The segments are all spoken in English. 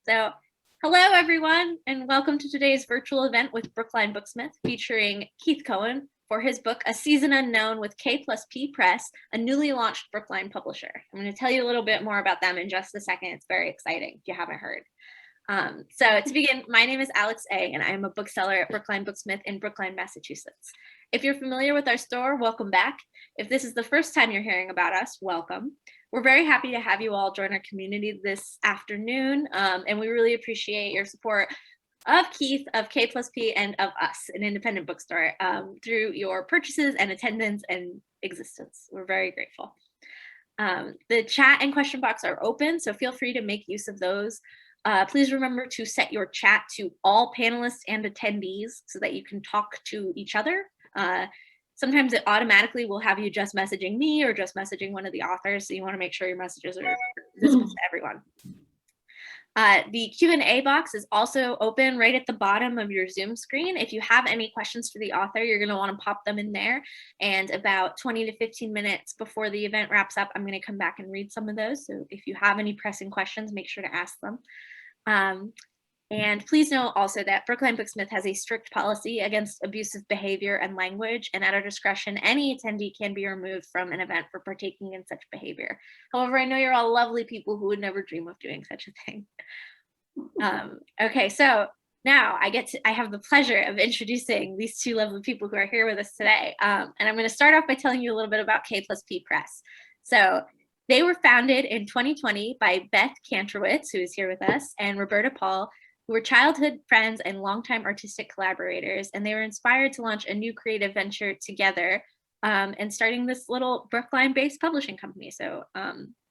So, hello everyone, and welcome to today's virtual event with Brookline Booksmith featuring Keith Cohen for his book, A Season Unknown with K+P Press, a newly launched Brookline publisher. I'm going to tell you a little bit more about them in just a second. It's very exciting if you haven't heard. So to begin, my name is Alex A, and I am a bookseller at Brookline Booksmith in Brookline, Massachusetts. If you're familiar with our store, welcome back. If this is the first time you're hearing about us, welcome. We're very happy to have you all join our community this afternoon, and we really appreciate your support of Keith, of K+P, and of us, an independent bookstore, through your purchases and attendance and existence. We're very grateful. The chat and question box are open, so feel free to make use of those. Please remember to set your chat to all panelists and attendees so that you can talk to each other. Sometimes it automatically will have you just messaging me or just messaging one of the authors, so you want to make sure your messages are visible to everyone. The Q&A box is also open right at the bottom of your Zoom screen. If you have any questions for the author, you're going to want to pop them in there. And about 20 to 15 minutes before the event wraps up, I'm going to come back and read some of those. So if you have any pressing questions, make sure to ask them. And please know also that Brookline Booksmith has a strict policy against abusive behavior and language, and at our discretion, any attendee can be removed from an event for partaking in such behavior. However, I know you're all lovely people who would never dream of doing such a thing. Okay, so now I have the pleasure of introducing these two lovely people who are here with us today. And I'm going to start off by telling you a little bit about K+P Press. So they were founded in 2020 by Beth Kantrowitz, who is here with us, and Roberta Paul, who were childhood friends and longtime artistic collaborators. And they were inspired to launch a new creative venture together and starting this little Brookline-based publishing company. So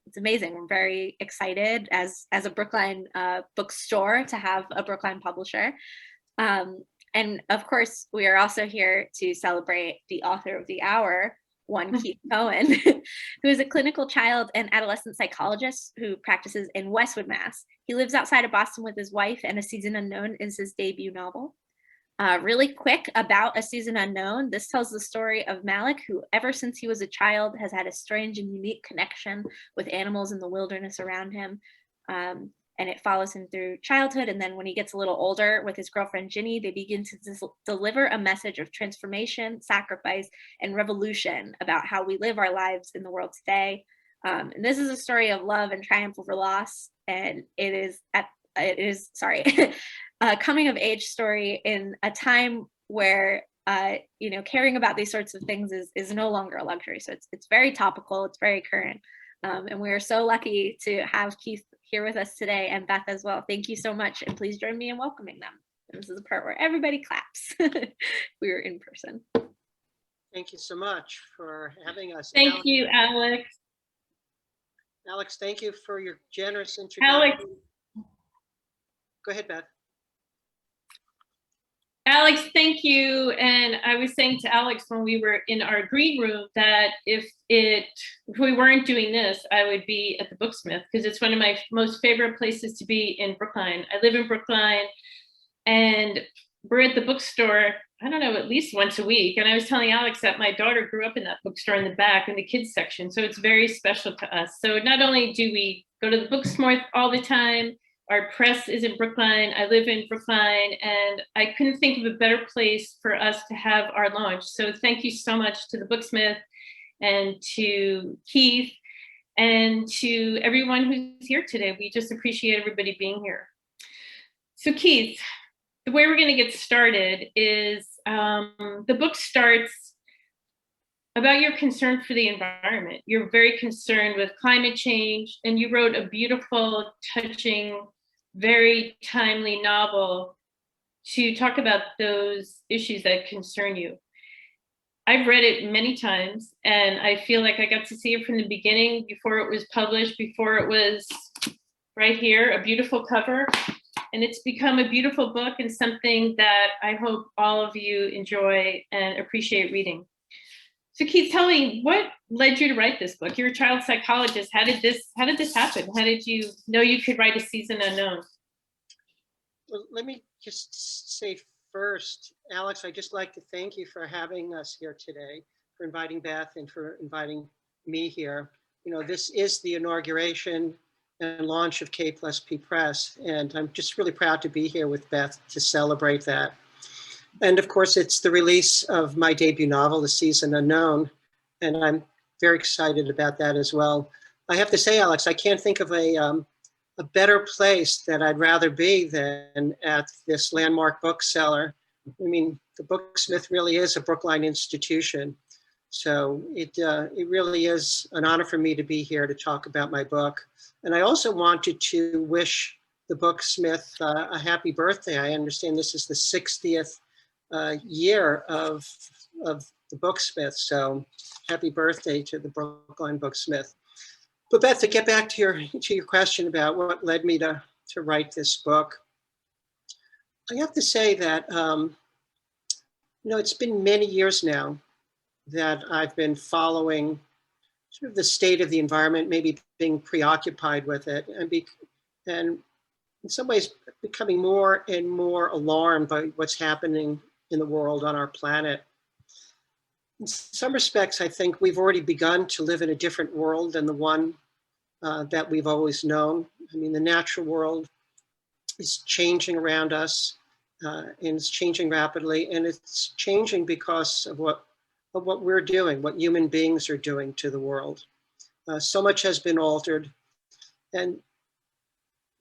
it's amazing. We're very excited as a Brookline bookstore to have a Brookline publisher. And of course, we are also here to celebrate the author of the hour, one Keith Cohen, who is a clinical child and adolescent psychologist who practices in Westwood, Mass. He lives outside of Boston with his wife, and A Season Unknown is his debut novel. Really quick about A Season Unknown, this tells the story of Malik, who ever since he was a child has had a strange and unique connection with animals in the wilderness around him. And it follows him through childhood. And then when he gets a little older with his girlfriend, Ginny, they begin to deliver a message of transformation, sacrifice, and revolution about how we live our lives in the world today. And this is a story of love and triumph over loss. And it is a coming of age story in a time where caring about these sorts of things is no longer a luxury. So it's very topical, it's very current. And we are so lucky to have Keith here with us today, and Beth as well. Thank you so much, and please join me in welcoming them. And this is the part where everybody claps. We were in person. Thank you so much for having us. Thank you, Alex. Alex, thank you for your generous introduction. Alex. Go ahead, Beth. Alex, thank you. And I was saying to Alex when we were in our green room that if we weren't doing this, I would be at the Booksmith because it's one of my most favorite places to be in Brookline. I live in Brookline and we're at the bookstore, I don't know, at least once a week. And I was telling Alex that my daughter grew up in that bookstore in the back in the kids section. So it's very special to us. So not only do we go to the Booksmith all the time, our press is in Brookline, I live in Brookline, and I couldn't think of a better place for us to have our launch. So thank you so much to the Booksmith and to Keith and to everyone who's here today. We just appreciate everybody being here. So Keith, the way we're gonna get started is the book starts about your concern for the environment. You're very concerned with climate change, and you wrote a beautiful, touching, very timely novel to talk about those issues that concern you. I've read it many times, and I feel like I got to see it from the beginning, before it was published, before it was right here, a beautiful cover. And it's become a beautiful book and something that I hope all of you enjoy and appreciate reading. So Keith, tell me, what led you to write this book? You're a child psychologist. How did this happen? How did you know you could write A Season Unknown? Well, let me just say first, Alex, I'd just like to thank you for having us here today, for inviting Beth and for inviting me here. You know, this is the inauguration and launch of K+P Press. And I'm just really proud to be here with Beth to celebrate that. And of course, it's the release of my debut novel, The Season Unknown, and I'm very excited about that as well. I have to say, Alex, I can't think of a better place that I'd rather be than at this landmark bookseller. I mean, the Booksmith really is a Brookline institution. So it really is an honor for me to be here to talk about my book. And I also wanted to wish the Booksmith a happy birthday. I understand this is the 60th year of the Booksmith. So happy birthday to the Brookline Booksmith. But Beth, to get back to your question about what led me to write this book, I have to say that, it's been many years now that I've been following sort of the state of the environment, maybe being preoccupied with it, and in some ways becoming more and more alarmed by what's happening in the world, on our planet. In some respects, I think we've already begun to live in a different world than the one that we've always known. I mean, the natural world is changing around us, and it's changing rapidly, and it's changing because of what we're doing, what human beings are doing to the world. So much has been altered, and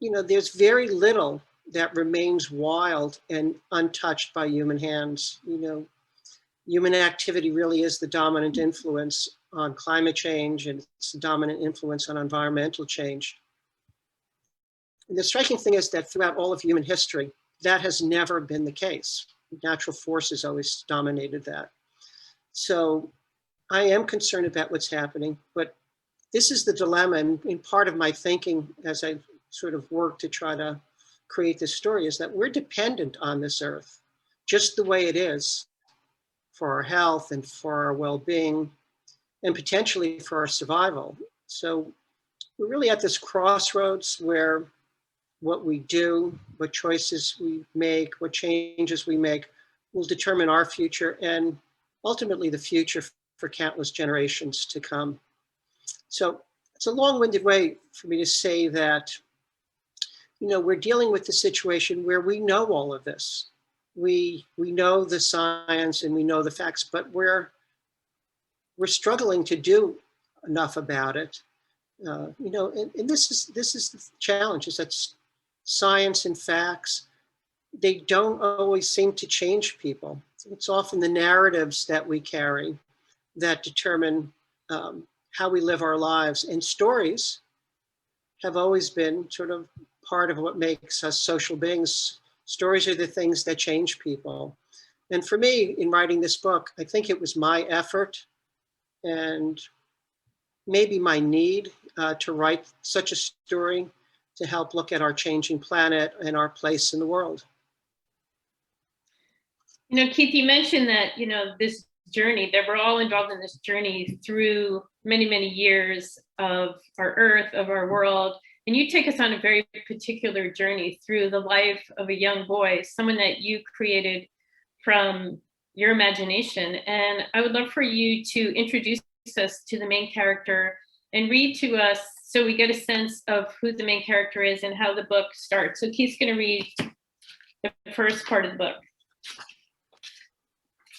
there's very little that remains wild and untouched by human hands. Human activity really is the dominant influence on climate change, and it's the dominant influence on environmental change. And the striking thing is that throughout all of human history, that has never been the case. Natural forces always dominated that. So I am concerned about what's happening, but this is the dilemma, and in part of my thinking as I sort of work to try to create this story is that we're dependent on this earth, just the way it is, for our health and for our well-being, and potentially for our survival. So we're really at this crossroads where what we do, what choices we make, what changes we make will determine our future and ultimately the future for countless generations to come. So it's a long-winded way for me to say that, we're dealing with the situation where we know all of this. We know the science and we know the facts, but we're struggling to do enough about it. And this is the challenge, is that science and facts, they don't always seem to change people. It's often the narratives that we carry that determine how we live our lives. And stories have always been sort of part of what makes us social beings. Stories are the things that change people. And for me, in writing this book, I think it was my effort and maybe my need to write such a story to help look at our changing planet and our place in the world. Keith, you mentioned that, this journey, that we're all involved in this journey through many, many years of our earth, of our world. And you take us on a very particular journey through the life of a young boy, someone that you created from your imagination. And I would love for you to introduce us to the main character and read to us so we get a sense of who the main character is and how the book starts. So Keith's going to read the first part of the book.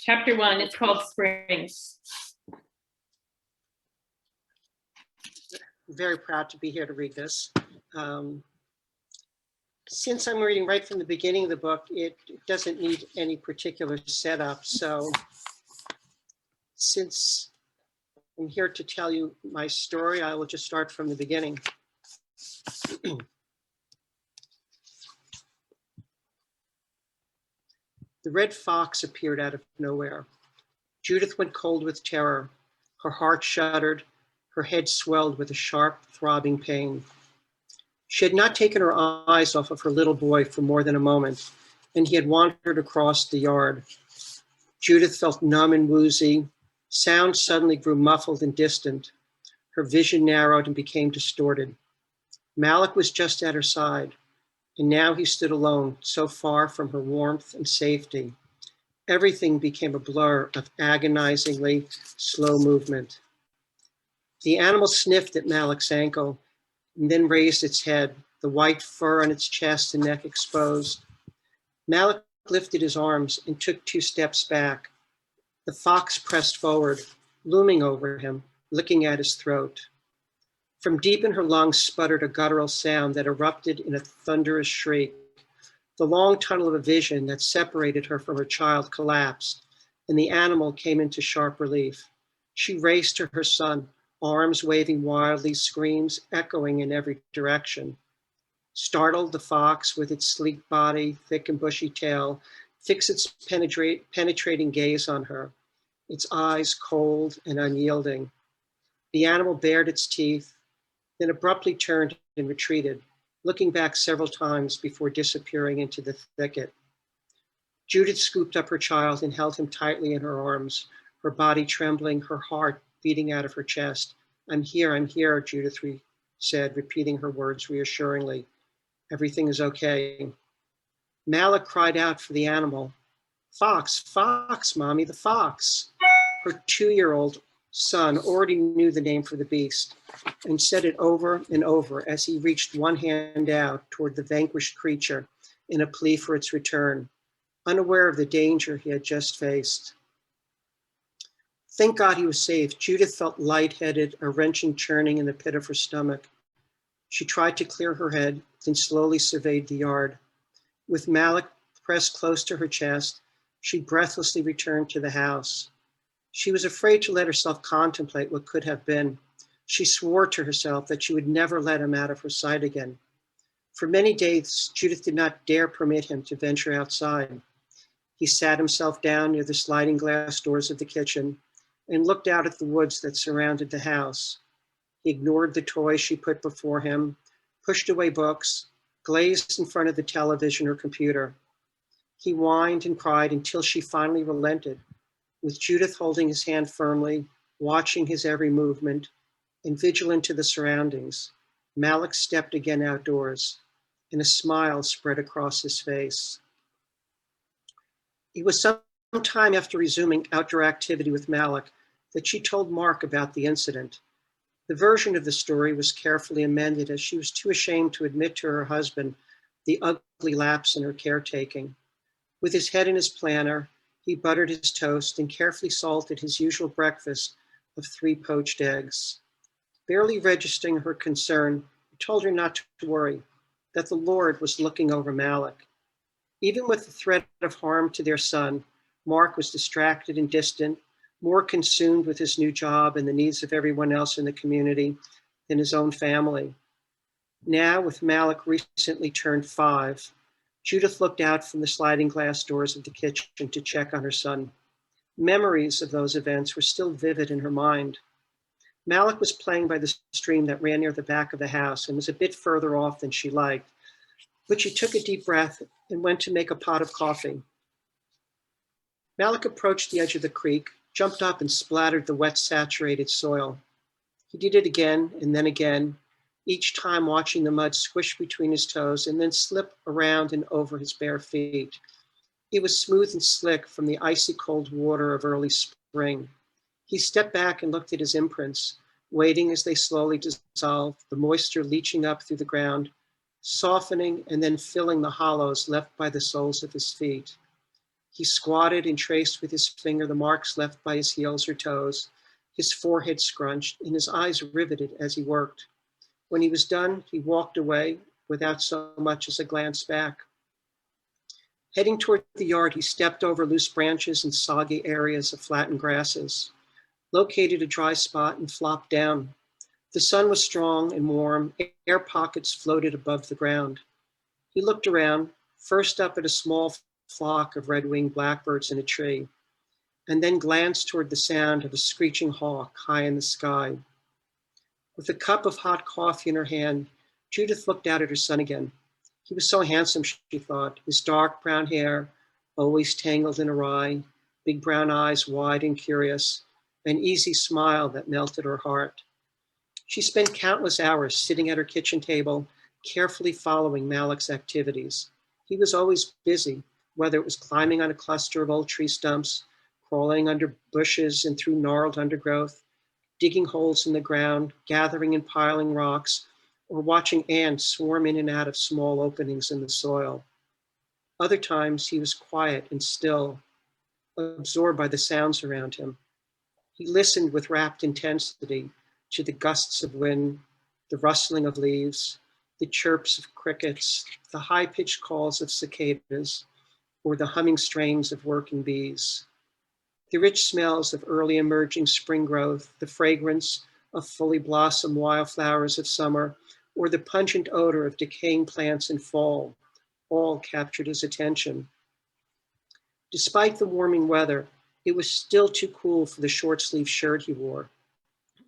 Chapter 1, it's called Springs. I'm very proud to be here to read this. Since I'm reading right from the beginning of the book, it doesn't need any particular setup. So since I'm here to tell you my story, I will just start from the beginning. The red fox appeared out of nowhere. Judith went cold with terror. Her heart shuddered. Her head swelled with a sharp, throbbing pain. She had not taken her eyes off of her little boy for more than a moment, and he had wandered across the yard. Judith felt numb and woozy. Sound suddenly grew muffled and distant. Her vision narrowed and became distorted. Malik was just at her side, and now he stood alone, so far from her warmth and safety. Everything became a blur of agonizingly slow movement. The animal sniffed at Malik's ankle. and then raised its head, the white fur on its chest and neck exposed. Malik lifted his arms and took 2 steps back. The fox pressed forward, looming over him, licking at his throat. From deep in her lungs sputtered a guttural sound that erupted in a thunderous shriek. The long tunnel of vision that separated her from her child collapsed, and the animal came into sharp relief. She raced to her son, arms waving wildly, screams echoing in every direction. Startled, the fox, with its sleek body, thick and bushy tail, fixed its penetrating gaze on her, its eyes cold and unyielding. The animal bared its teeth, then abruptly turned and retreated, looking back several times before disappearing into the thicket. Judith scooped up her child and held him tightly in her arms, her body trembling, her heart beating out of her chest. I'm here, Judith said, repeating her words reassuringly. Everything is okay. Malik cried out for the animal. Fox, Mommy, the fox. Her 2-year-old son already knew the name for the beast and said it over and over as he reached one hand out toward the vanquished creature in a plea for its return, unaware of the danger he had just faced. Thank God he was safe. Judith felt lightheaded, a wrenching churning in the pit of her stomach. She tried to clear her head, then slowly surveyed the yard. With Malik pressed close to her chest, she breathlessly returned to the house. She was afraid to let herself contemplate what could have been. She swore to herself that she would never let him out of her sight again. For many days, Judith did not dare permit him to venture outside. He sat himself down near the sliding glass doors of the kitchen and looked out at the woods that surrounded the house. He ignored the toys she put before him, pushed away books, glazed in front of the television or computer. He whined and cried until she finally relented, with Judith holding his hand firmly, watching his every movement, and vigilant to the surroundings. Malik stepped again outdoors, and a smile spread across his face. It was some time after resuming outdoor activity with Malik that she told Mark about the incident. The version of the story was carefully amended as she was too ashamed to admit to her husband the ugly lapse in her caretaking. With his head in his planner, he buttered his toast and carefully salted his usual breakfast of 3 poached eggs. Barely registering her concern, he told her not to worry, that the Lord was looking over Malik. Even with the threat of harm to their son, Mark was distracted and distant, more consumed with his new job and the needs of everyone else in the community than his own family. Now, with Malik recently turned 5, Judith looked out from the sliding glass doors of the kitchen to check on her son. Memories of those events were still vivid in her mind. Malik was playing by the stream that ran near the back of the house and was a bit further off than she liked, but she took a deep breath and went to make a pot of coffee. Malik approached the edge of the creek, jumped up and splattered the wet, saturated soil. He did it again and then again, each time watching the mud squish between his toes and then slip around and over his bare feet. It was smooth and slick from the icy cold water of early spring. He stepped back and looked at his imprints, waiting as they slowly dissolved, the moisture leaching up through the ground, softening and then filling the hollows left by the soles of his feet. He squatted and traced with his finger the marks left by his heels or toes, his forehead scrunched and his eyes riveted as he worked. When he was done, he walked away without so much as a glance back. Heading toward the yard, he stepped over loose branches and soggy areas of flattened grasses, located a dry spot and flopped down. The sun was strong and warm, air pockets floated above the ground. He looked around, first up at a small flock of red-winged blackbirds in a tree, and then glanced toward the sound of a screeching hawk high in the sky. With a cup of hot coffee in her hand, Judith looked out at her son again. He was so handsome, she thought, his dark brown hair, always tangled and awry, big brown eyes wide and curious, an easy smile that melted her heart. She spent countless hours sitting at her kitchen table, carefully following Malik's activities. He was always busy, whether it was climbing on a cluster of old tree stumps, crawling under bushes and through gnarled undergrowth, digging holes in the ground, gathering and piling rocks, or watching ants swarm in and out of small openings in the soil. Other times he was quiet and still, absorbed by the sounds around him. He listened with rapt intensity to the gusts of wind, the rustling of leaves, the chirps of crickets, the high-pitched calls of cicadas, or the humming strains of working bees. The rich smells of early emerging spring growth, the fragrance of fully blossomed wildflowers of summer, or the pungent odor of decaying plants in fall, all captured his attention. Despite the warming weather, it was still too cool for the short-sleeved shirt he wore.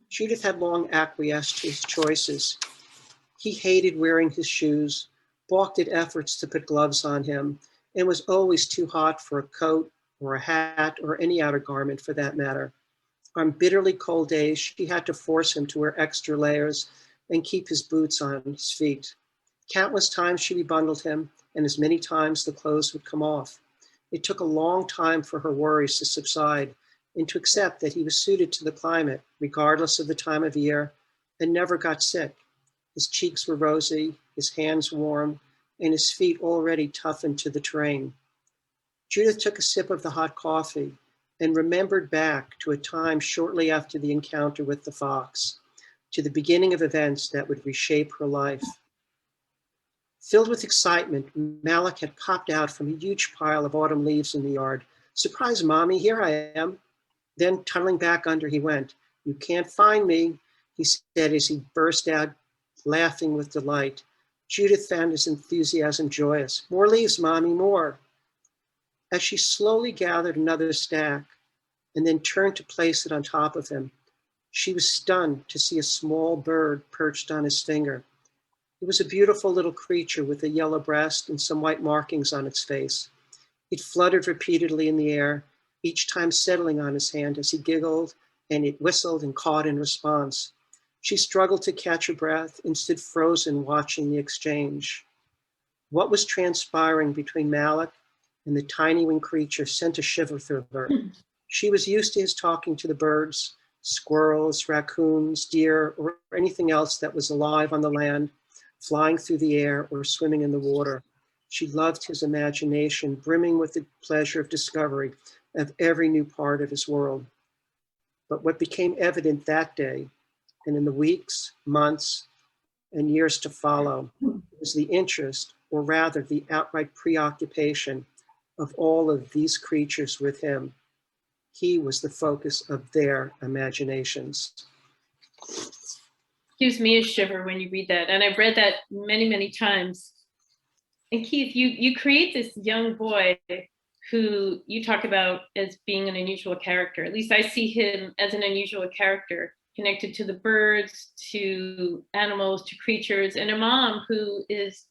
Judith had long acquiesced to his choices. He hated wearing his shoes, balked at efforts to put gloves on him, and was always too hot for a coat or a hat or any outer garment for that matter. On bitterly cold days, she had to force him to wear extra layers and keep his boots on his feet. Countless times she rebundled him, and as many times the clothes would come off. It took a long time for her worries to subside and to accept that he was suited to the climate, regardless of the time of year, and never got sick. His cheeks were rosy, his hands warm, and his feet already toughened to the terrain. Judith took a sip of the hot coffee and remembered back to a time shortly after the encounter with the fox, to the beginning of events that would reshape her life. Filled with excitement, Malik had popped out from a huge pile of autumn leaves in the yard. "Surprise, Mommy, here I am." Then tunneling back under he went. "You can't find me," he said as he burst out laughing with delight. Judith found his enthusiasm joyous. "More leaves, Mommy, more." As she slowly gathered another stack and then turned to place it on top of him, she was stunned to see a small bird perched on his finger. It was a beautiful little creature with a yellow breast and some white markings on its face. It fluttered repeatedly in the air, each time settling on his hand as he giggled, and it whistled and cawed in response. She struggled to catch her breath and stood frozen watching the exchange. What was transpiring between Malik and the tiny winged creature sent a shiver through her. She was used to his talking to the birds, squirrels, raccoons, deer, or anything else that was alive on the land, flying through the air or swimming in the water. She loved his imagination, brimming with the pleasure of discovery of every new part of his world. But what became evident that day, and in the weeks, months, and years to follow, was the interest, or rather the outright preoccupation, of all of these creatures with him. He was the focus of their imaginations. Gives me a shiver when you read that. And I've read that many, many times. And Keith, you create this young boy who you talk about as being an unusual character. At least I see him as an unusual character, connected to the birds, to animals, to creatures, and a mom who is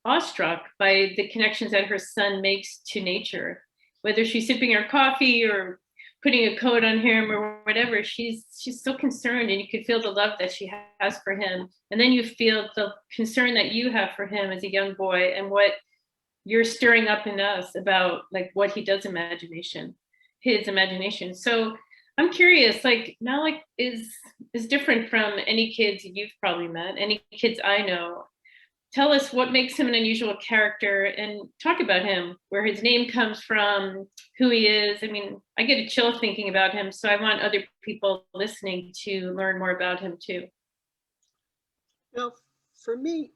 awestruck by the connections that her son makes to nature. Whether she's sipping her coffee or putting a coat on him or whatever, she's so concerned, and you can feel the love that she has for him. And then you feel the concern that you have for him as a young boy and what you're stirring up in us about like what he does his imagination. So I'm curious, like Malik is different from any kids you've probably met, any kids I know. Tell us what makes him an unusual character and talk about him, where his name comes from, who he is. I mean, I get a chill thinking about him, so I want other people listening to learn more about him too. Well, for me,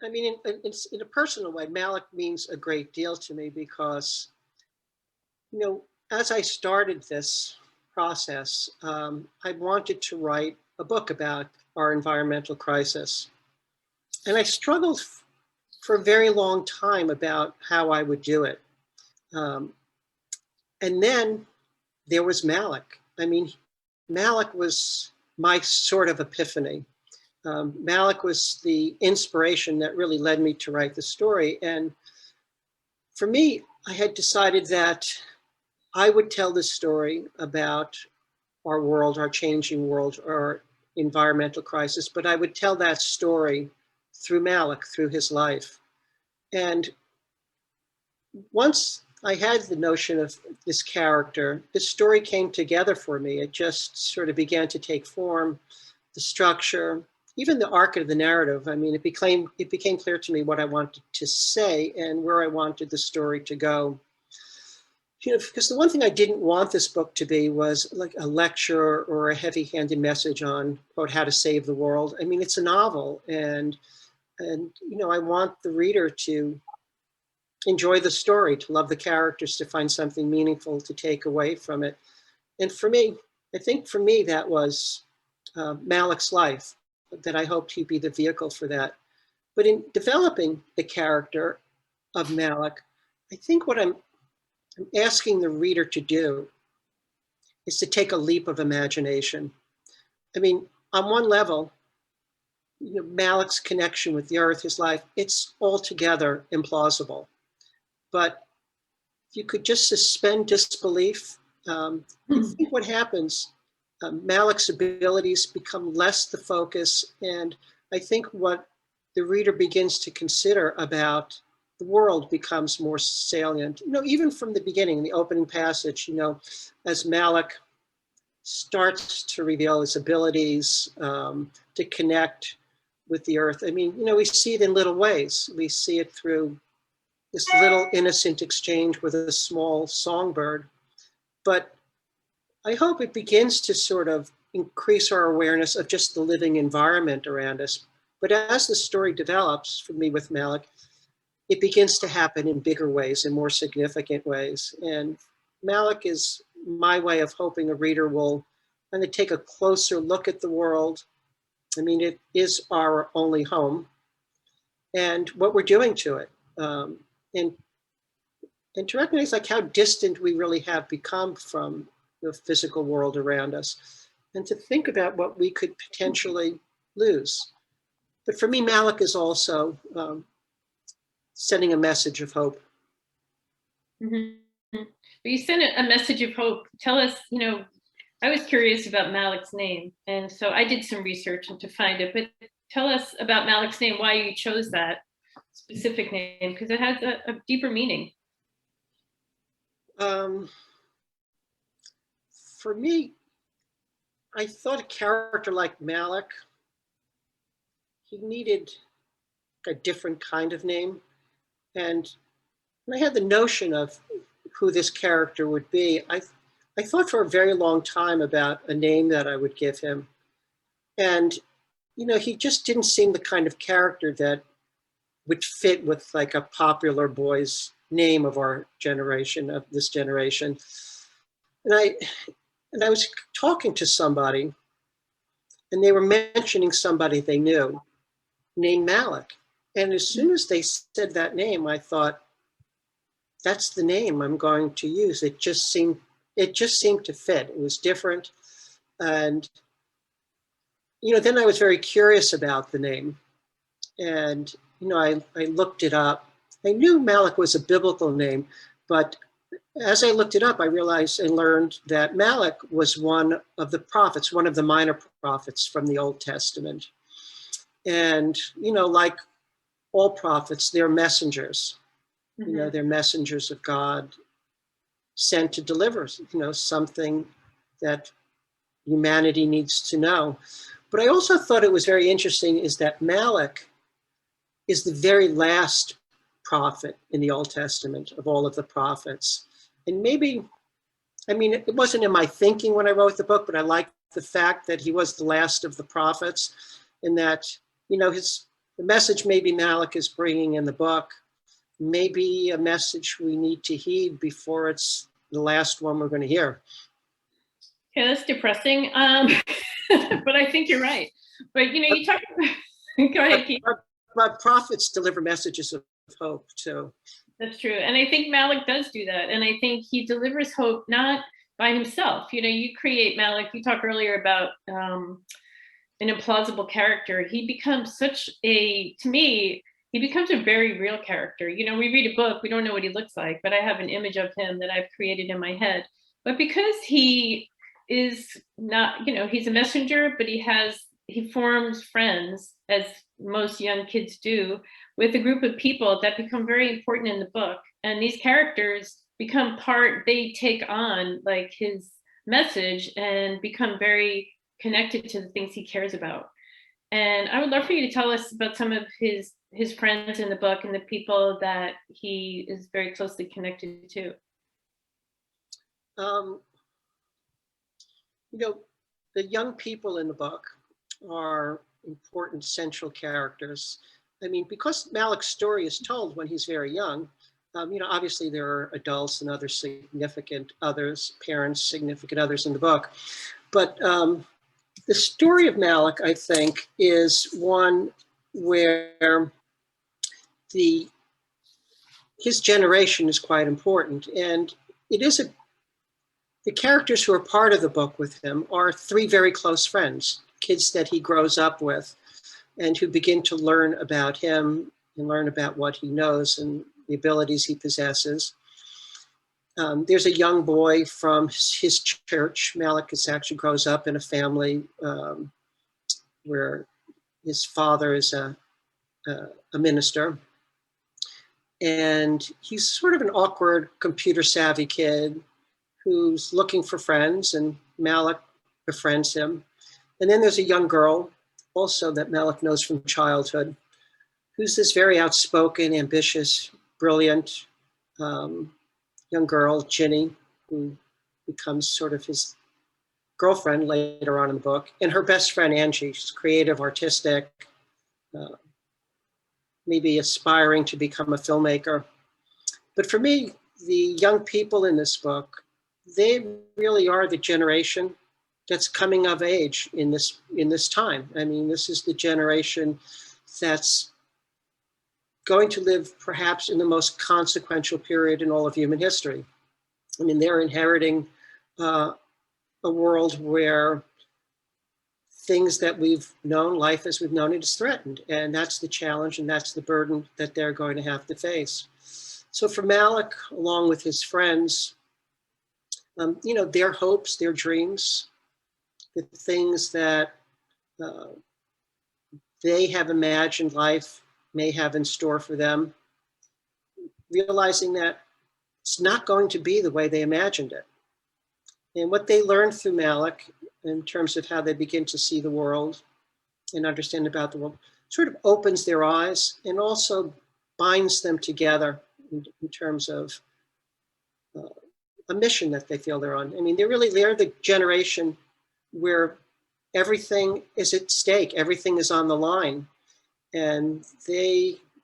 I mean, in a personal way, Malik means a great deal to me because, as I started this process, I wanted to write a book about our environmental crisis. And I struggled for a very long time about how I would do it. And then there was Malik. I mean, Malik was my sort of epiphany. Malik was the inspiration that really led me to write the story. And for me, I had decided that I would tell this story about our world, our changing world, our environmental crisis, but I would tell that story through Malik, through his life. And once I had the notion of this character, this story came together for me. It just sort of began to take form, the structure, even the arc of the narrative. I mean, it became clear to me what I wanted to say and where I wanted the story to go. Because the one thing I didn't want this book to be was like a lecture or a heavy-handed message on, quote, how to save the world. I mean, it's a novel, and I want the reader to enjoy the story, to love the characters, to find something meaningful to take away from it. And for me, I think for me, that was Malik's life, that I hoped he'd be the vehicle for that. But in developing the character of Malik, I think what I'm asking the reader to do is to take a leap of imagination. I mean, on one level, Malik's connection with the earth, his life, it's altogether implausible. But if you could just suspend disbelief, I think what happens, Malik's abilities become less the focus. And I think what the reader begins to consider about the world becomes more salient. Even from the beginning, the opening passage, as Malik starts to reveal his abilities to connect with the earth. I mean, we see it in little ways. We see it through this little innocent exchange with a small songbird. But I hope it begins to sort of increase our awareness of just the living environment around us. But as the story develops for me with Malik, it begins to happen in bigger ways, in more significant ways. And Malik is my way of hoping a reader will kind of take a closer look at the world. I mean, it is our only home, and what we're doing to it. And to recognize like how distant we really have become from the physical world around us, and to think about what we could potentially lose. But for me, Malik is also sending a message of hope. Mm-hmm. You sent a message of hope. Tell us, I was curious about Malik's name, and so I did some research to find it, but tell us about Malik's name, why you chose that specific name, because it has a deeper meaning. For me, I thought a character like Malik, he needed a different kind of name. And when I had the notion of who this character would be, I thought for a very long time about a name that I would give him. And, he just didn't seem the kind of character that would fit with like a popular boy's name of our generation, of this generation. And I was talking to somebody, and they were mentioning somebody they knew named Malik. And as soon as they said that name, I thought, that's the name I'm going to use. It just seemed to fit. It was different. And, then I was very curious about the name. And, I looked it up. I knew Malik was a biblical name, but as I looked it up, I realized and learned that Malik was one of the prophets, one of the minor prophets from the Old Testament. And, like all prophets, they're messengers. Mm-hmm. They're messengers of God sent to deliver, something that humanity needs to know. But I also thought it was very interesting is that Malik is the very last prophet in the Old Testament of all of the prophets. And maybe, it wasn't in my thinking when I wrote the book, but I liked the fact that he was the last of the prophets, and that, the message maybe Malik is bringing in the book, maybe a message we need to heed before it's the last one we're going to hear. Yeah, that's depressing. But I think you're right. But, you talk about, go ahead, Keith. But prophets deliver messages of hope too. That's true. And I think Malik does do that. And I think he delivers hope not by himself. You create Malik. You talked earlier about an implausible character. He becomes he becomes a very real character. We read a book, we don't know what he looks like, but I have an image of him that I've created in my head. But because he is not, he's a messenger, but he forms friends, as most young kids do, with a group of people that become very important in the book. And these characters become they take on like his message and become very connected to the things he cares about. And I would love for you to tell us about some of his friends in the book and the people that he is very closely connected to. Um, you know, the young people in the book are important central characters. I mean, because Malik's story is told when he's very young, obviously there are adults and other significant others, parents, significant others in the book. But the story of Malik, I think, is one where his generation is quite important. And it is the characters who are part of the book with him are three very close friends, kids that he grows up with and who begin to learn about him and learn about what he knows and the abilities he possesses. There's a young boy from his church. Malik actually grows up in a family where his father is a minister. And he's sort of an awkward, computer savvy kid who's looking for friends, and Malik befriends him. And then there's a young girl also that Malik knows from childhood, who's this very outspoken, ambitious, brilliant young girl, Ginny, who becomes sort of his girlfriend later on in the book, and her best friend, Angie. She's creative, artistic, maybe aspiring to become a filmmaker. But for me, the young people in this book, they really are the generation that's coming of age in this time. I mean, this is the generation that's going to live perhaps in the most consequential period in all of human history. I mean, they're inheriting a world where things that we've known, life as we've known it, is threatened. And that's the challenge and that's the burden that they're going to have to face. So for Malik, along with his friends, their hopes, their dreams, the things that they have imagined life may have in store for them, realizing that it's not going to be the way they imagined it. And what they learn through Malik in terms of how they begin to see the world and understand about the world sort of opens their eyes and also binds them together in terms of a mission that they feel they're on. I mean, they're the generation where everything is at stake, everything is on the line. And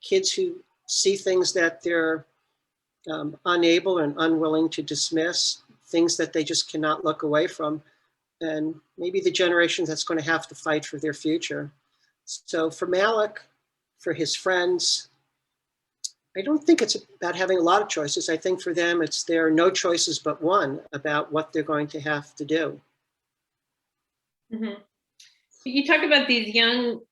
kids who see things that they're unable and unwilling to dismiss, things that they just cannot look away from, and maybe the generation that's going to have to fight for their future. So for Malik, for his friends, I don't think it's about having a lot of choices. I think for them, there are no choices but one about what they're going to have to do. Mm-hmm. You talk about these young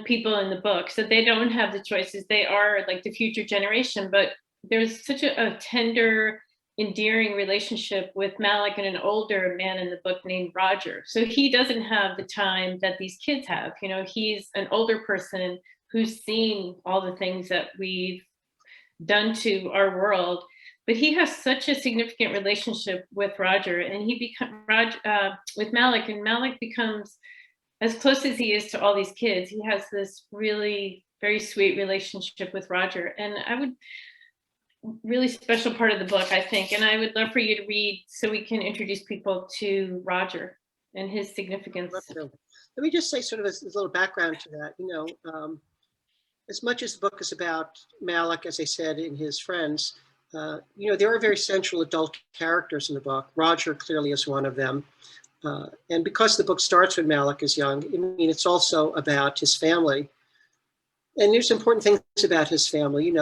people in the book, so they don't have the choices. They are like the future generation, but there's such a tender, endearing relationship with Malik and an older man in the book named Roger. So he doesn't have the time that these kids have. He's an older person who's seen all the things that we've done to our world, but he has such a significant relationship with Roger, and with Malik, and Malik becomes, as close as he is to all these kids, he has this really very sweet relationship with Roger. And really special part of the book, I think. And I would love for you to read so we can introduce people to Roger and his significance. Let me just say sort of a little background to that. As much as the book is about Malik, as I said, and his friends, there are very central adult characters in the book. Roger clearly is one of them. And because the book starts with Malik as young, it's also about his family. And there's important things about his family.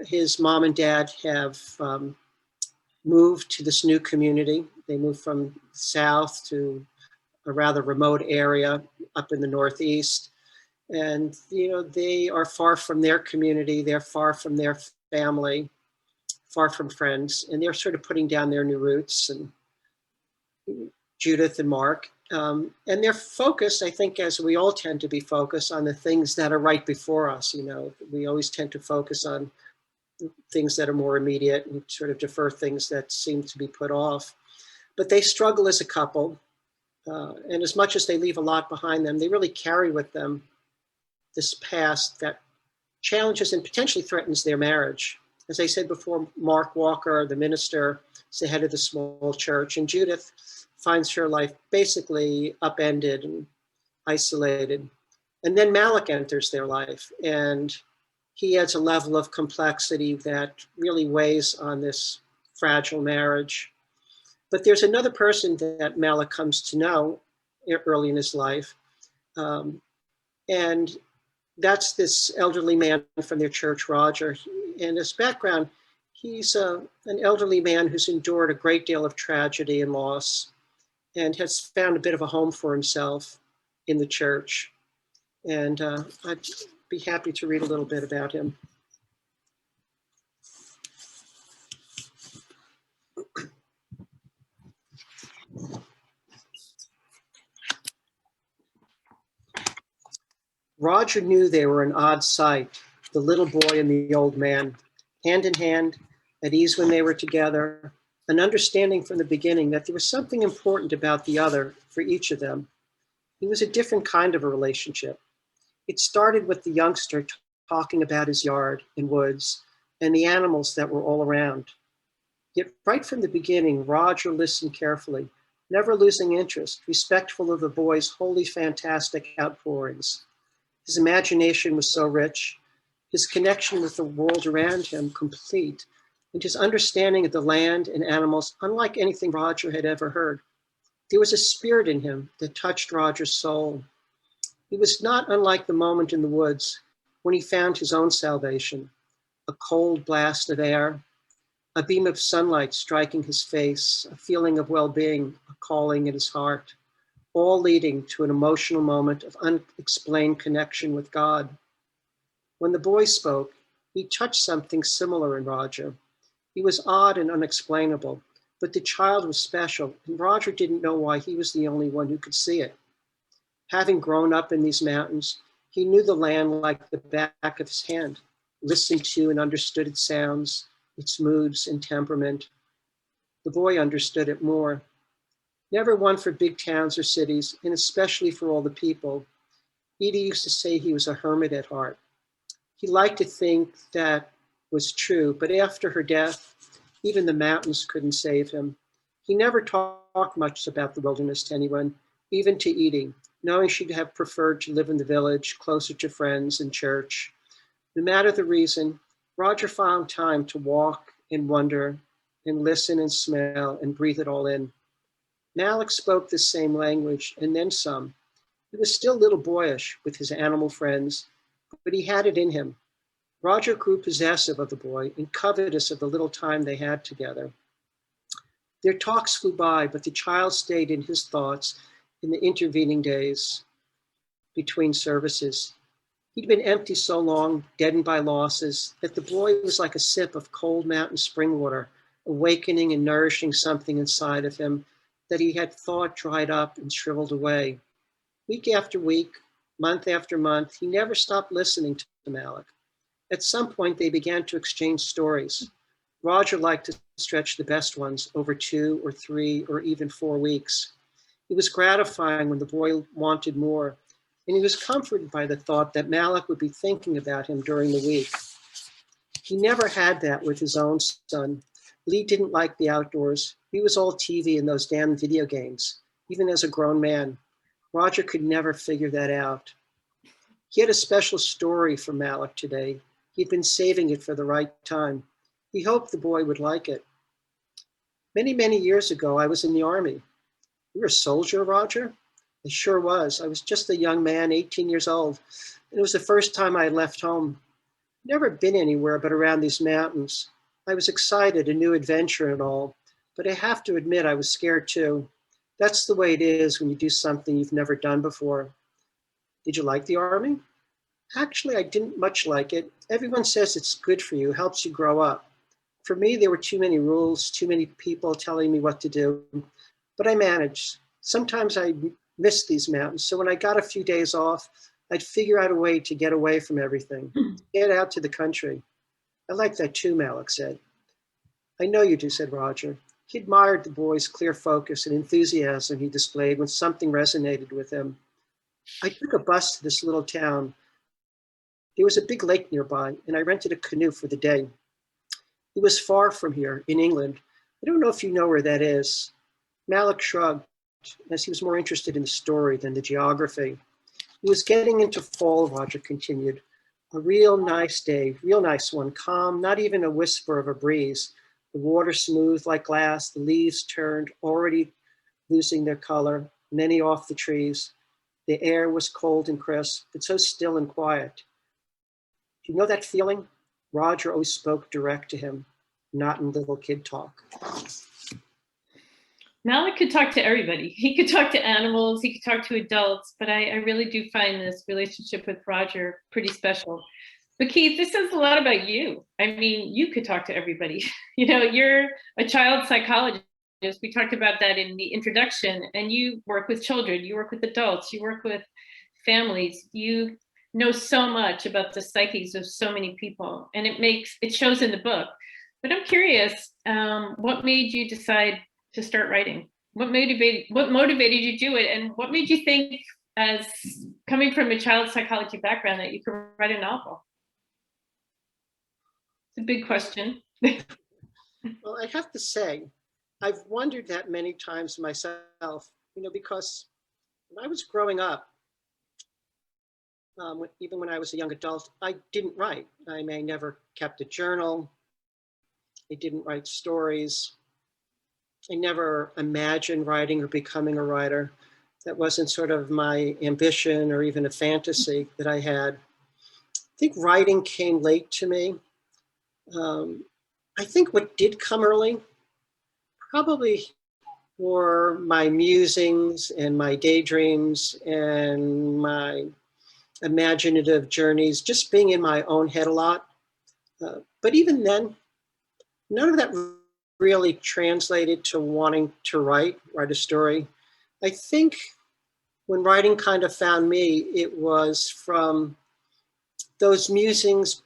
His mom and dad have moved to this new community. They moved from south to a rather remote area up in the Northeast. And, they are far from their community. They're far from their family, far from friends. And they're sort of putting down their new roots, and Judith and Mark. And they're focused, I think, as we all tend to be focused, on the things that are right before us. We always tend to focus on things that are more immediate and sort of defer things that seem to be put off. But they struggle as a couple. And as much as they leave a lot behind them, they really carry with them this past that challenges and potentially threatens their marriage. As I said before, Mark Walker, the minister, is the head of the small church, and Judith finds her life basically upended and isolated. And then Malik enters their life, and he adds a level of complexity that really weighs on this fragile marriage. But there's another person that Malik comes to know early in his life, and that's this elderly man from their church, Roger. And his background, he's an elderly man who's endured a great deal of tragedy and loss and has found a bit of a home for himself in the church. And I'd be happy to read a little bit about him. Roger knew they were an odd sight, the little boy and the old man, hand in hand, at ease when they were together, an understanding from the beginning that there was something important about the other for each of them. It was a different kind of a relationship. It started with the youngster talking about his yard and woods and the animals that were all around. Yet right from the beginning, Roger listened carefully, never losing interest, respectful of the boy's wholly fantastic outpourings. His imagination was so rich, his connection with the world around him complete, and his understanding of the land and animals unlike anything Roger had ever heard. There was a spirit in him that touched Roger's soul. He was not unlike the moment in the woods when he found his own salvation, a cold blast of air, a beam of sunlight striking his face, a feeling of well-being, a calling in his heart, all leading to an emotional moment of unexplained connection with God. When the boy spoke, he touched something similar in Roger. He was odd and unexplainable, but the child was special, and Roger didn't know why he was the only one who could see it. Having grown up in these mountains, he knew the land like the back of his hand, listened to and understood its sounds, its moods and temperament. The boy understood it more. Never one for big towns or cities, and especially for all the people. Edie used to say he was a hermit at heart. He liked to think that was true, but after her death, even the mountains couldn't save him. He never talked much about the wilderness to anyone, even to Edie, knowing she'd have preferred to live in the village, closer to friends and church. No matter the reason, Roger found time to walk and wonder and listen and smell and breathe it all in. Malik spoke the same language and then some. He was still a little boyish with his animal friends, but he had it in him. Roger grew possessive of the boy and covetous of the little time they had together. Their talks flew by, but the child stayed in his thoughts in the intervening days between services. He'd been empty so long, deadened by losses, that the boy was like a sip of cold mountain spring water, awakening and nourishing something inside of him that he had thought dried up and shriveled away. Week after week, month after month, he never stopped listening to Malik. At some point, they began to exchange stories. Roger liked to stretch the best ones over 2 or 3 or even 4 weeks. It was gratifying when the boy wanted more, and he was comforted by the thought that Malik would be thinking about him during the week. He never had that with his own son. Lee didn't like the outdoors. He was all TV and those damn video games, even as a grown man. Roger could never figure that out. He had a special story for Malik today. He'd been saving it for the right time. He hoped the boy would like it. Many, many years ago, I was in the Army. You were a soldier, Roger? I sure was. I was just a young man, 18 years old, and it was the first time I had left home. Never been anywhere but around these mountains. I was excited, a new adventure and all, but I have to admit I was scared too. That's the way it is when you do something you've never done before. Did you like the Army? Actually, I didn't much like it. Everyone says it's good for you, helps you grow up. For me, there were too many rules, too many people telling me what to do, but I managed. Sometimes I missed these mountains, so when I got a few days off, I'd figure out a way to get away from everything, get out to the country. I like that too, Malik said. I know you do, said Roger. He admired the boy's clear focus and enthusiasm he displayed when something resonated with him. I took a bus to this little town. There was a big lake nearby, and I rented a canoe for the day. It was far from here, in England. I don't know if you know where that is. Malik shrugged, as he was more interested in the story than the geography. It was getting into fall, Roger continued. A real nice day, real nice one, calm, not even a whisper of a breeze. The water smooth like glass, the leaves turned, already losing their color, many off the trees. The air was cold and crisp, but so still and quiet. Do you know that feeling? Roger always spoke direct to him, not in little kid talk. Malik could talk to everybody. He could talk to animals, he could talk to adults, but I really do find this relationship with Roger pretty special. But Keith, this says a lot about you. I mean, you could talk to everybody. You know, you're a child psychologist. We talked about that in the introduction, and you work with children, you work with adults, you work with families. You know so much about the psyches of so many people, and it shows in the book. But I'm curious, what made you decide to start writing? What motivated you to do it? And what made you think, as coming from a child psychology background, that you could write a novel? It's a big question. Well, I have to say, I've wondered that many times myself, because when I was growing up, even when I was a young adult, I didn't write. I never kept a journal. I didn't write stories. I never imagined writing or becoming a writer. That wasn't sort of my ambition or even a fantasy that I had. I think writing came late to me. I think what did come early probably were my musings and my daydreams and my imaginative journeys, just being in my own head a lot. But even then, none of that really translated to wanting to write a story. I think when writing kind of found me, it was from those musings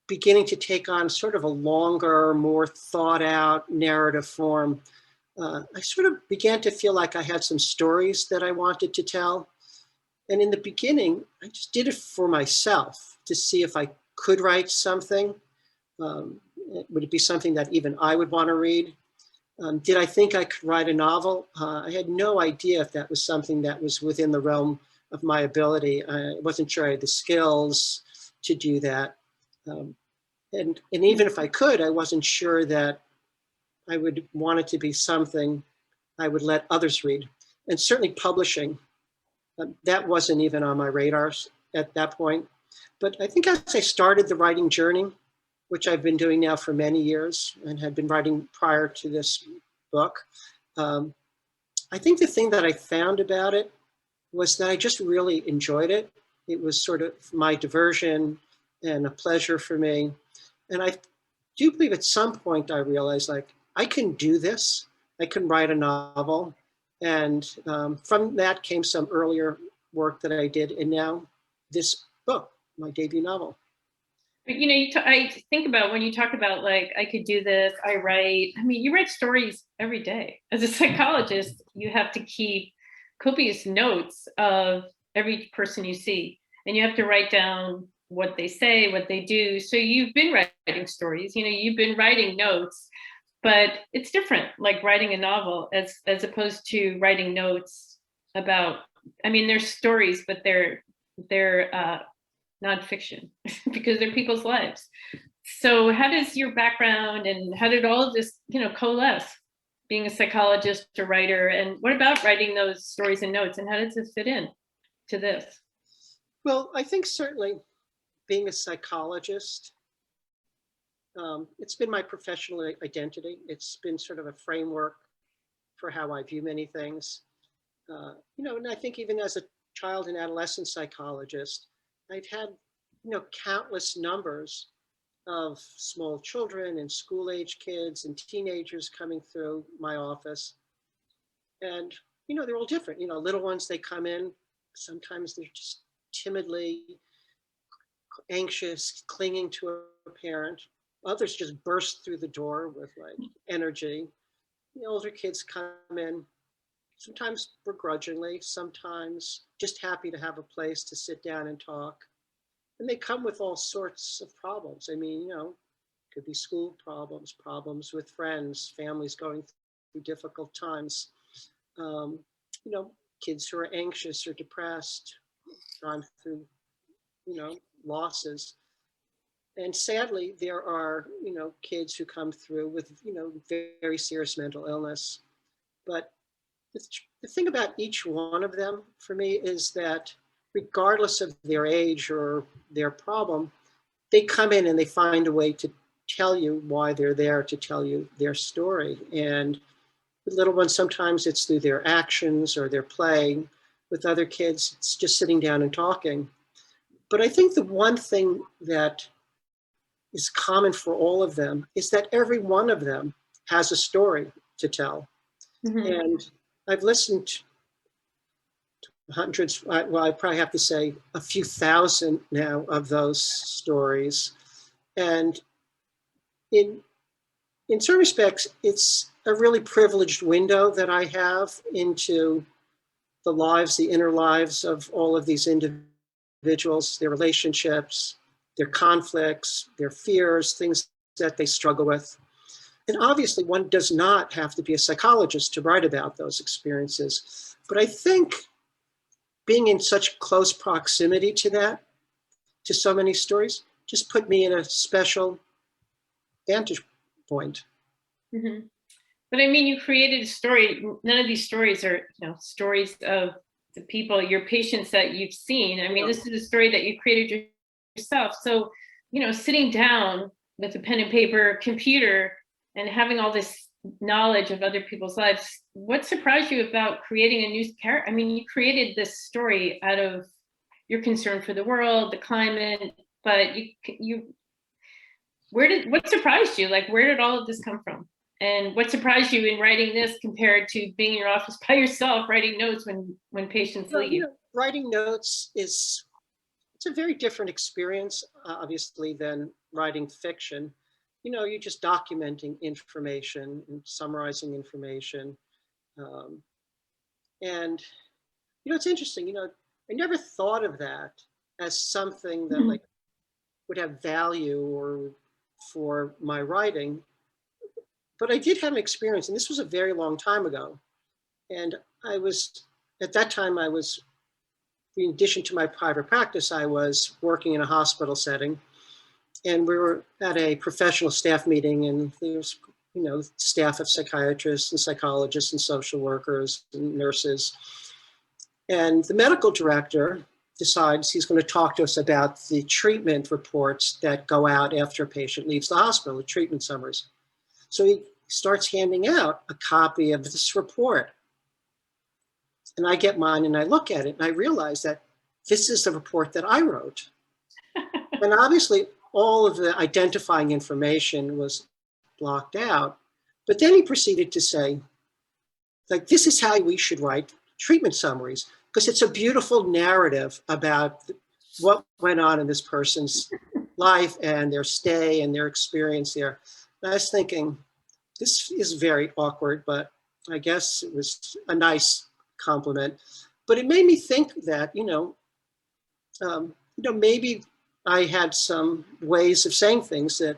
beginning to take on sort of a longer, more thought out narrative form. I sort of began to feel like I had some stories that I wanted to tell. And in the beginning, I just did it for myself to see if I could write something. Would it be something that even I would want to read? Did I think I could write a novel? I had no idea if that was something that was within the realm of my ability. I wasn't sure I had the skills to do that. And even if I could, I wasn't sure that I would want it to be something I would let others read. And certainly publishing, that wasn't even on my radars at that point. But I think as I started the writing journey, which I've been doing now for many years and had been writing prior to this book, I think the thing that I found about it was that I just really enjoyed it. It was sort of my diversion and a pleasure for me. And I do believe at some point I realized, like, I can do this. I can write a novel. And from that came some earlier work that I did. And now this book, my debut novel. But I think about when you talk about, like, I could do this, I write. I mean, you write stories every day. As a psychologist, you have to keep copious notes of every person you see, and you have to write down what they say, what they do. So you've been writing stories, you've been writing notes, but it's different, like writing a novel as opposed to writing notes about, I mean, they're stories, but they're nonfiction because they're people's lives. So how does your background and how did all of this, coalesce, being a psychologist, a writer, and what about writing those stories and notes, and how does this fit in to this? Well, I think certainly being a psychologist, it's been my professional identity. It's been sort of a framework for how I view many things. And I think even as a child and adolescent psychologist, I've had, countless numbers of small children and school-age kids and teenagers coming through my office. And, they're all different. Little ones, they come in, sometimes they're just timidly anxious, clinging to a parent. Others just burst through the door with like energy. the older kids come in, sometimes begrudgingly, sometimes just happy to have a place to sit down and talk. And they come with all sorts of problems. I mean, could be school problems, problems with friends, families going through difficult times. Um, you know, kids who are anxious or depressed, gone through, losses. And sadly, there are, kids who come through with, very serious mental illness. But the thing about each one of them for me is that regardless of their age or their problem, they come in and they find a way to tell you why they're there, to tell you their story. And with little ones, sometimes it's through their actions or their play. With other kids, it's just sitting down and talking. But I think the one thing that is common for all of them is that every one of them has a story to tell. Mhm. And I've listened to hundreds, well, I probably have to say a few thousand now of those stories. And in some respects, it's a really privileged window that I have into the lives, the inner lives of all of these individuals, their relationships, their conflicts, their fears, things that they struggle with. And obviously, one does not have to be a psychologist to write about those experiences. But I think being in such close proximity to that, to so many stories, just put me in a special vantage point. Mhm. But I mean, you created a story. None of these stories are, stories of the people, your patients that you've seen. I mean, Yeah. this is a story that you created yourself. So, sitting down with a pen and paper, computer, and having all this knowledge of other people's lives, what surprised you about creating a new character? I mean, you created this story out of your concern for the world, the climate, but what surprised you? Like, where did all of this come from? And what surprised you in writing this compared to being in your office by yourself writing notes when patients Well, leave? writing notes it's a very different experience, obviously, than writing fiction. You're just documenting information and summarizing information. Um, and, it's interesting, I never thought of that as something that like would have value or for my writing. But I did have an experience, and this was a very long time ago. And at that time, in addition to my private practice, I was working in a hospital setting. And we were at a professional staff meeting, and there's, staff of psychiatrists and psychologists and social workers and nurses. And the medical director decides he's going to talk to us about the treatment reports that go out after a patient leaves the hospital, the treatment summaries. So he starts handing out a copy of this report. And I get mine and I look at it and I realize that this is the report that I wrote. And obviously, all of the identifying information was blocked out. But then he proceeded to say, like, this is how we should write treatment summaries, because it's a beautiful narrative about what went on in this person's life and their stay and their experience there. And I was thinking, this is very awkward, but I guess it was a nice compliment. But it made me think that, maybe I had some ways of saying things that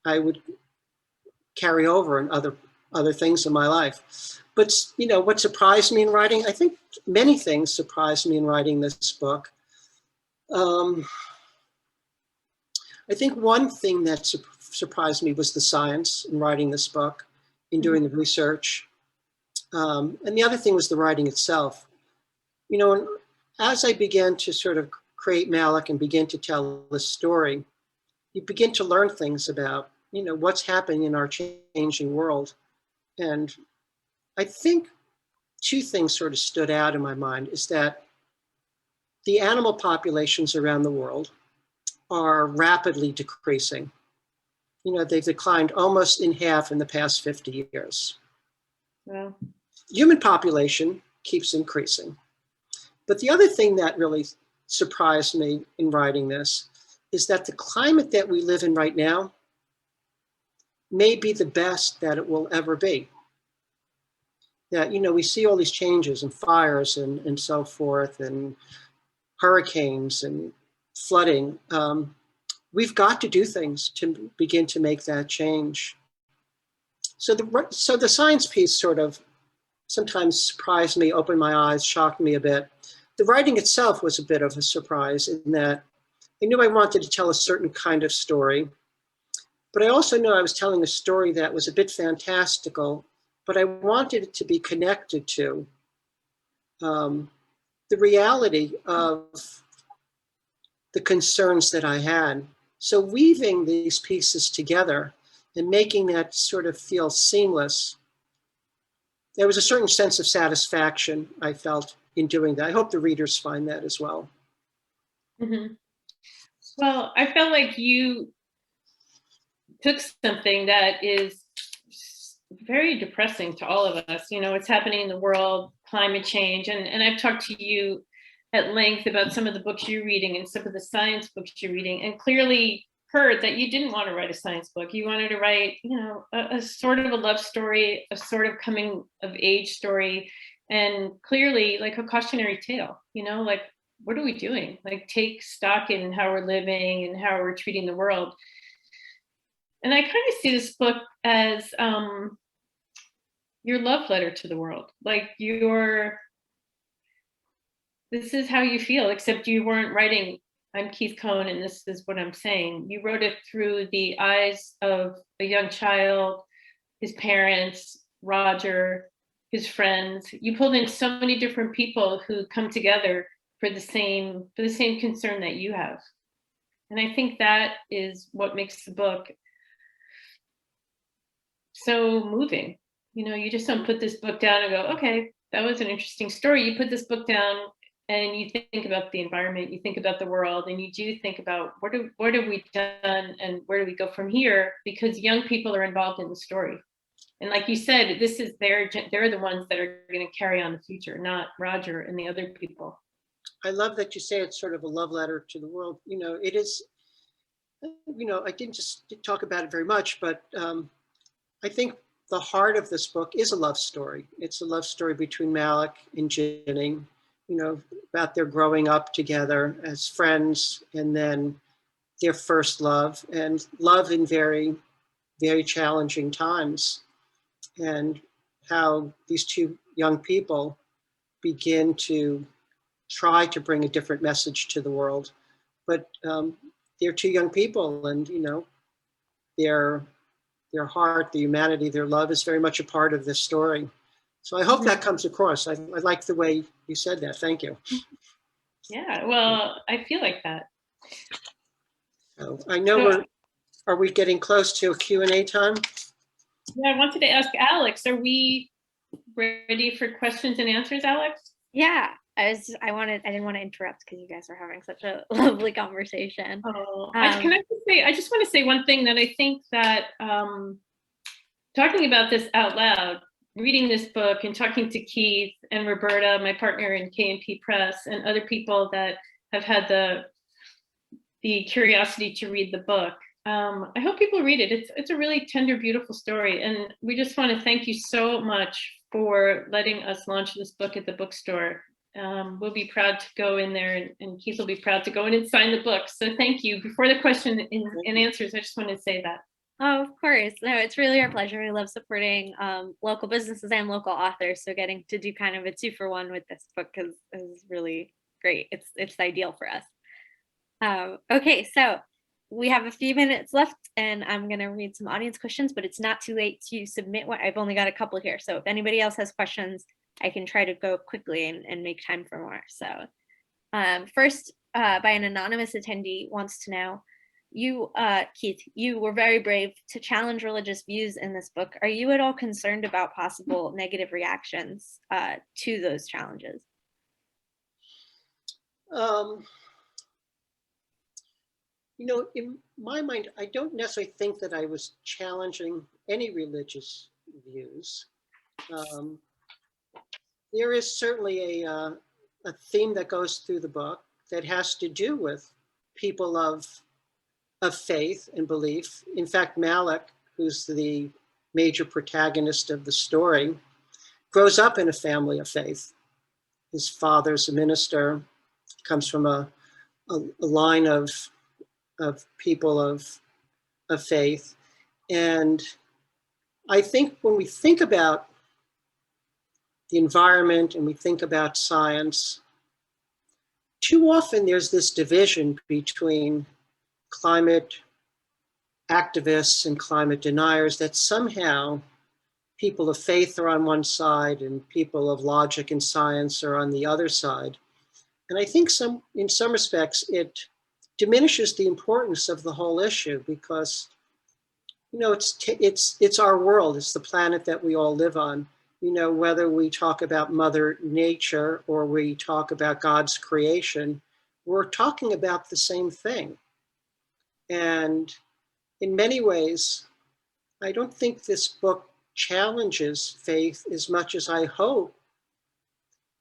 I would carry over in other things in my life. But, what surprised me in writing, I think many things surprised me in writing this book. I think one thing that surprised me was the science in writing this book, in doing the research. And the other thing was the writing itself. As I began to sort of create Malik and begin to tell the story, you begin to learn things about, what's happening in our changing world. And I think two things sort of stood out in my mind is that the animal populations around the world are rapidly decreasing. They've declined almost in half in the past 50 years. Wow. Human population keeps increasing. But the other thing that really surprised me in writing this is that the climate that we live in right now may be the best that it will ever be. that, we see all these changes and fires and so forth, and hurricanes and flooding. We've got to do things to begin to make that change. So the science piece sort of sometimes surprised me, opened my eyes, shocked me a bit. The writing itself was a bit of a surprise in that I knew I wanted to tell a certain kind of story, but I also knew I was telling a story that was a bit fantastical, but I wanted it to be connected to the reality of the concerns that I had. So weaving these pieces together and making that sort of feel seamless, there was a certain sense of satisfaction I felt in doing that. I hope the readers find that as well. Mm-hmm. Well, I felt like you took something that is very depressing to all of us. What's happening in the world, climate change, and I've talked to you at length about some of the books you're reading and some of the science books you're reading, and clearly heard that you didn't want to write a science book. You wanted to write, a sort of a love story, a sort of coming of age story, and clearly like a cautionary tale, like, what are we doing? Like, take stock in how we're living and how we're treating the world. And I kind of see this book as your love letter to the world. Like, this is how you feel, except you weren't writing, I'm Keith Cohen and this is what I'm saying. You wrote it through the eyes of a young child, his parents, Roger, his friends. You pulled in so many different people who come together for the same concern that you have. And I think that is what makes the book so moving. You just don't put this book down and go, okay, that was an interesting story. You put this book down and you think about the environment, you think about the world, and you do think about what have we done and where do we go from here? Because young people are involved in the story. And like you said, this is they're the ones that are going to carry on the future, not Roger and the other people. I love that you say it's sort of a love letter to the world. It is, I didn't just talk about it very much, but I think the heart of this book is a love story. It's a love story between Malik and Ginny, about their growing up together as friends, and then their first love, and love in very, very challenging times, and how these two young people begin to try to bring a different message to the world. But they're two young people, and their heart, the humanity, their love is very much a part of this story. So I hope that comes across. I like the way you said that. Thank you. Yeah, well, I feel like that. So I know are we getting close to a Q&A time? Yeah, I wanted to ask Alex, are we ready for questions and answers, Alex? Yeah, I didn't want to interrupt because you guys are having such a lovely conversation. Oh, I just want to say one thing, that I think that talking about this out loud, reading this book and talking to Keith and Roberta, my partner in K&P Press, and other people that have had the curiosity to read the book. I hope people read it. It's a really tender, beautiful story. And we just want to thank you so much for letting us launch this book at the bookstore. We'll be proud to go in there, and Keith will be proud to go in and sign the book. So thank you. Before the question and answers, I just want to say that. Oh, of course. No, it's really our pleasure. We love supporting local businesses and local authors. So getting to do kind of a 2-for-1 with this book is really great. It's ideal for us. Okay, so we have a few minutes left, and I'm going to read some audience questions, but it's not too late to submit one. I've only got a couple here. So if anybody else has questions, I can try to go quickly and make time for more. So first, by an anonymous attendee, wants to know, you, Keith, you were very brave to challenge religious views in this book. Are you at all concerned about possible negative reactions to those challenges? In my mind, I don't necessarily think that I was challenging any religious views. There is certainly a theme that goes through the book that has to do with people of faith and belief. In fact, Malik, who's the major protagonist of the story, grows up in a family of faith. His father's a minister, comes from a line of people of faith. And I think when we think about the environment and we think about science, too often there's this division between climate activists and climate deniers, that somehow people of faith are on one side and people of logic and science are on the other side. And I think in some respects, it diminishes the importance of the whole issue, because, you know, it's our world, it's the planet that we all live on. You know, whether we talk about Mother Nature or we talk about God's creation, we're talking about the same thing. And in many ways, I don't think this book challenges faith as much as I hope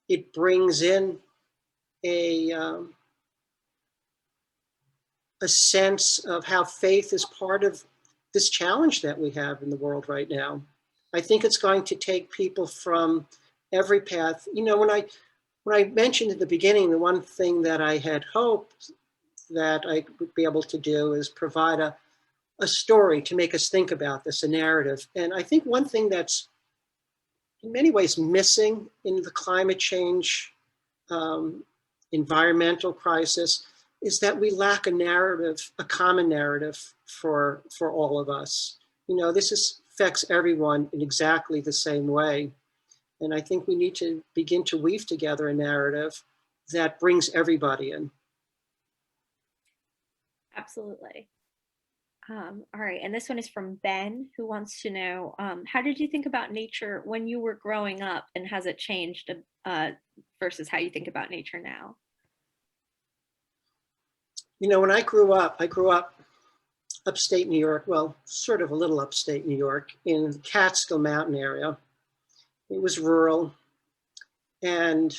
it brings in a sense of how faith is part of this challenge that we have in the world right now. I think it's going to take people from every path. You know, when I mentioned at the beginning, the one thing that I had hoped that I would be able to do is provide a story to make us think about this, a narrative. And I think one thing that's in many ways missing in the climate change, environmental crisis, is that we lack a narrative, a common narrative for all of us. You know, this affects everyone in exactly the same way. And I think we need to begin to weave together a narrative that brings everybody in. Absolutely. All right, and this one is from Ben, who wants to know, how did you think about nature when you were growing up, and has it changed versus how you think about nature now? You know, when I grew up upstate New York, well, sort of a little upstate New York, in the Catskill Mountain area. It was rural. And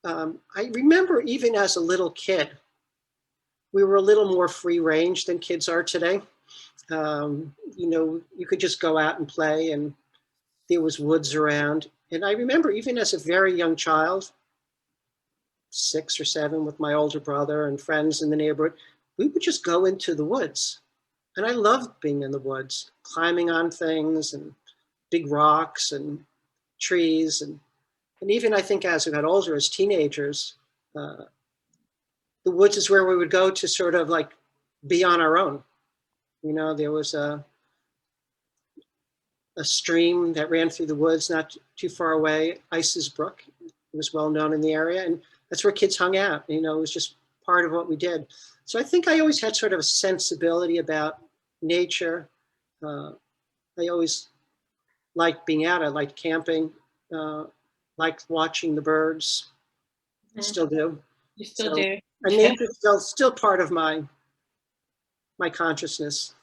I remember even as a little kid, we were a little more free range than kids are today. You know, you could just go out and play and there was woods around. And I remember even as a very young child, 6 or 7, with my older brother and friends in the neighborhood, we would just go into the woods. And I loved being in the woods, climbing on things and big rocks and trees. And even I think as we got older, as teenagers, the woods is where we would go to sort of like be on our own. You know, there was a stream that ran through the woods not too far away, Ice's Brook. It was well known in the area, and that's where kids hung out. You know, it was just part of what we did. So I think I always had sort of a sensibility about nature. I always liked being out. I liked camping, liked watching the birds. I still do. You still do. And nature's still part of my consciousness.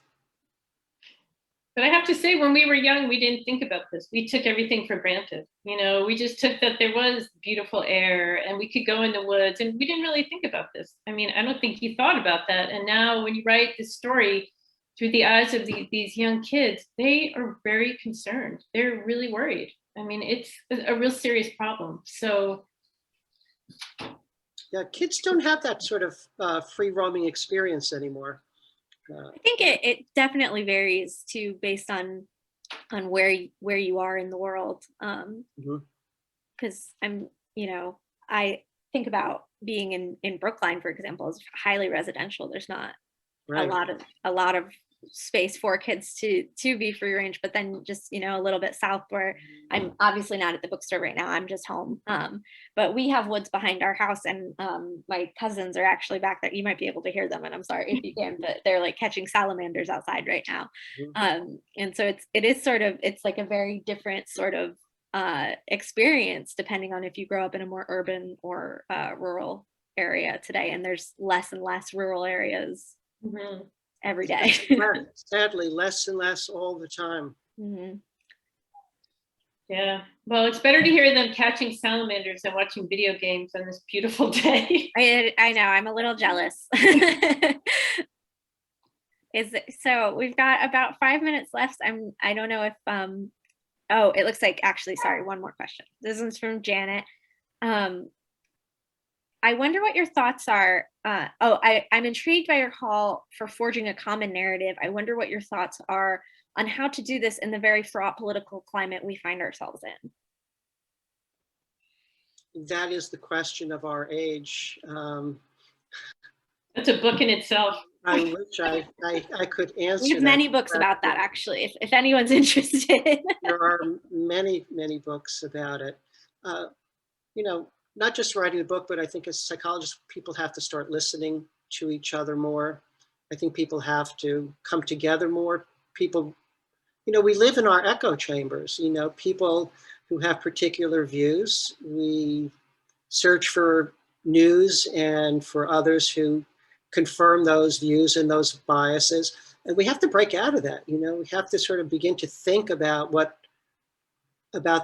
But I have to say, when we were young, we didn't think about this. We took everything for granted. You know, we just took that there was beautiful air and we could go in the woods, and we didn't really think about this. I mean, I don't think you thought about that. And now when you write this story through the eyes of these young kids, they are very concerned. They're really worried. I mean, it's a real serious problem. So. Yeah, kids don't have that sort of free roaming experience anymore. I think it definitely varies too, based on where you are in the world. Because I'm, you know, I think about being in Brookline, for example, is highly residential. There's not Right. a lot of space for kids to be free range. But then just, you know, a little bit south, where I'm obviously not at the bookstore right now, I'm just home. But we have woods behind our house, and my cousins are actually back there. You might be able to hear them, and I'm sorry if you can, but they're like catching salamanders outside right now. And so it's like a very different sort of experience depending on if you grow up in a more urban or rural area today. And there's less and less rural areas every day. Sadly, less and less all the time. Yeah, well, it's better to hear them catching salamanders than watching video games on this beautiful day. I know, I'm a little jealous. So we've got about 5 minutes left. I don't know if Oh, it looks like, actually, sorry, one more question. This one's from Janet. I wonder what your thoughts are. I'm intrigued by your call for forging a common narrative. I wonder what your thoughts are on how to do this in the very fraught political climate we find ourselves in. That is the question of our age. That's a book in itself. I wish I could answer We have that many books about that, actually, if anyone's interested. There are many, many books about it. You know, not just writing a book, but I think as psychologists, people have to start listening to each other more. I think people have to come together more. People, you know, we live in our echo chambers, you know, people who have particular views. We search for news and for others who confirm those views and those biases. And we have to break out of that. You know, we have to sort of begin to think about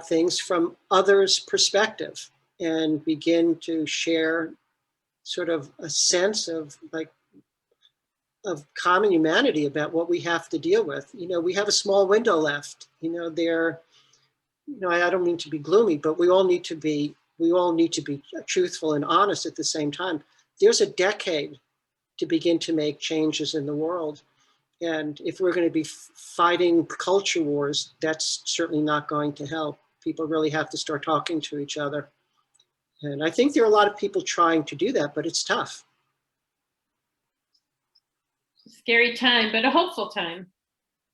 things from others' perspective and begin to share sort of a sense of common humanity about what we have to deal with. You know, we have a small window left. You know, I don't mean to be gloomy, but we all need to be truthful and honest at the same time. There's a decade to begin to make changes in the world. And if we're going to be fighting culture wars, that's certainly not going to help. People really have to start talking to each other. And I think there are a lot of people trying to do that, but it's tough. Scary time, but a hopeful time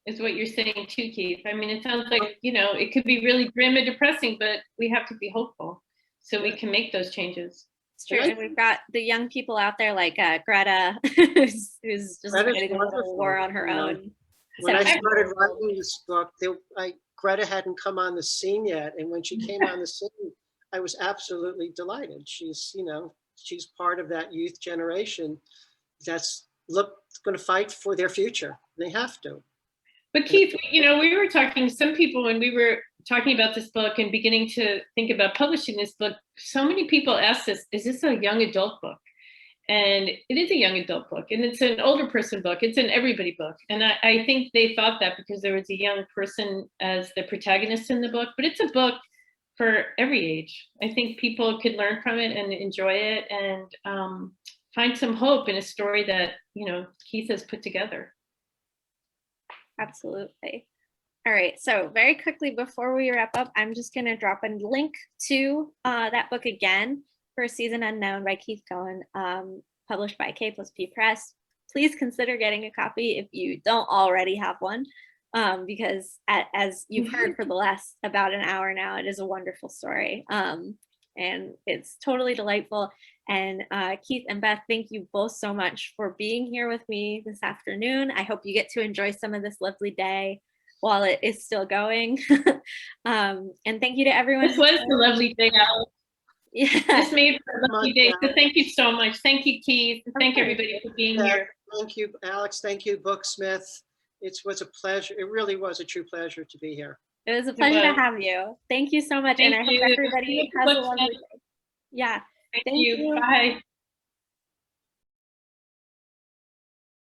is what you're saying too, Keith. I mean, it sounds like, you know, it could be really grim and depressing, but we have to be hopeful so we can make those changes. It's true. And we've got the young people out there like Greta, who's just fighting a little war on her own. When I started writing this book, Greta hadn't come on the scene yet. And when she came on the scene, I was absolutely delighted. She's part of that youth generation that's going to fight for their future. They have to. But Keith, you know, we were talking, some people, when we were talking about this book and beginning to think about publishing this book, so many people asked us, is this a young adult book? And it is a young adult book, and it's an older person book. It's an everybody book. And I think they thought that because there was a young person as the protagonist in the book, but it's a book for every age. I think people could learn from it and enjoy it and find some hope in a story that, you know, Keith has put together. Absolutely. All right. So very quickly before we wrap up, I'm just going to drop a link to that book again, For a Season Unknown by Keith Cohen, published by K+P Press. Please consider getting a copy if you don't already have one, because as you've heard for the last about an hour now, it is a wonderful story. And it's totally delightful. And Keith and Beth, thank you both so much for being here with me this afternoon. I hope you get to enjoy some of this lovely day while it is still going. And thank you to everyone. This was a lovely day, Alex. Yeah. This made for a lovely day. So thank you so much. Thank you, Keith. Thank everybody for being here. Thank you, Alex. Thank you, Booksmith. It was a pleasure. It really was a true pleasure to be here. It was a pleasure to have you. Thank you so much. Thank and I you. hope everybody has a lovely day. Yeah. Thank you. Bye.